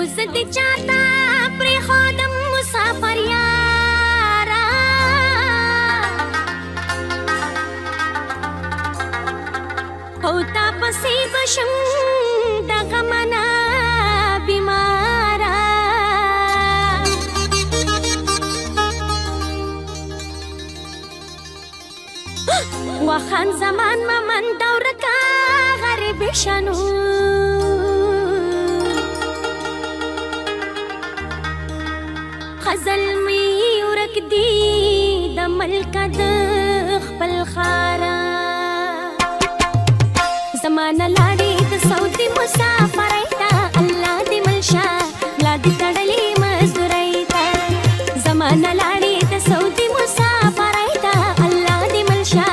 زد چاته پرې خودم مسافر یارا او تا پسې بشم دغه منا بیمارا وخان زمان ممن دور کا غریب شنو غزل می ورک دی د ملک د خپل خارا زمانه لاړې د سعودي مسافرۍ ته الله دې ملشه لا دې تړلې مزدورۍ ته زمانه لاړې د سعودي مسافرۍ ته الله دې ملشه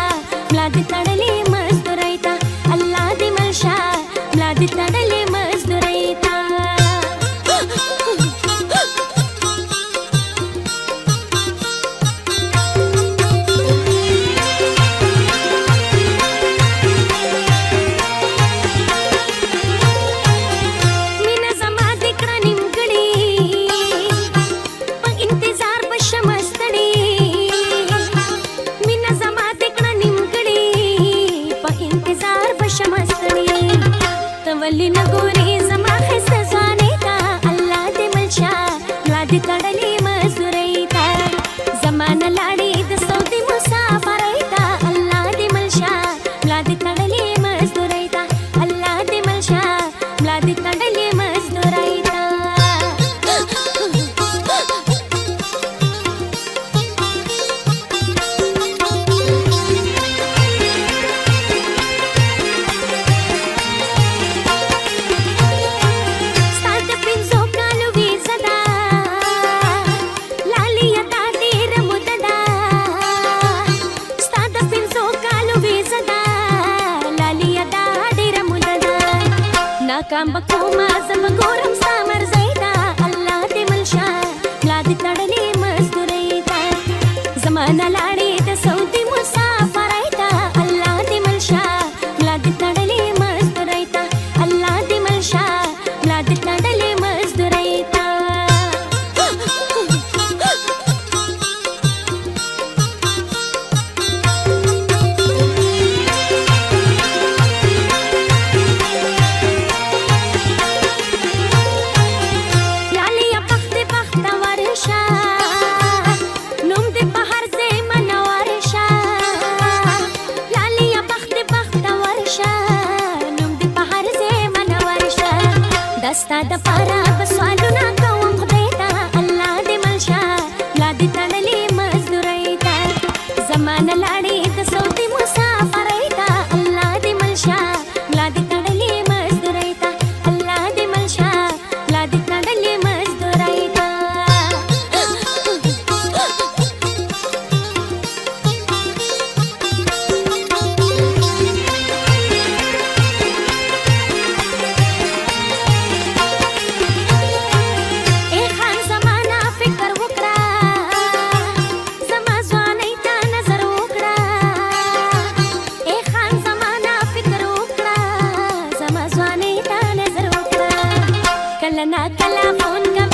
لا دې تړلې مزدورۍ ته الله دې ملشه لا دې تړلې مزدورۍ ته ولی نګوري زما خسته ځواني ته الله دې ملشه لا دې تړلې مزدورۍ ته زمانه لاړې د سعودي مسافرۍ ته الله دې ملشه لا دې تړلې مزدورۍ ته الله دې ملشه لا دې تړلې مزدورۍ ته ناکام بکوما زم ګورم ستا مرزۍ ته الله دې ملشه لا دې تړلې مزدورۍ ته زمانه لاړې د سعودي مسافرۍ ته الله دې ملشه لا دې تړلې مزدورۍ ته الله دې ملشه لا دې تړلې مزدورۍ ته دستا د پاره بسوالونه کوم خدای ته الله دې ملشه لا دې تړلې مزدورۍ ته زمانه لاړې د سعودي مسافرۍ ته الله دې ملشه لا دې تړلې مزدورۍ ته الله دې ملشه لا دې تړلې مزدورۍ ته کلا نا کلا فون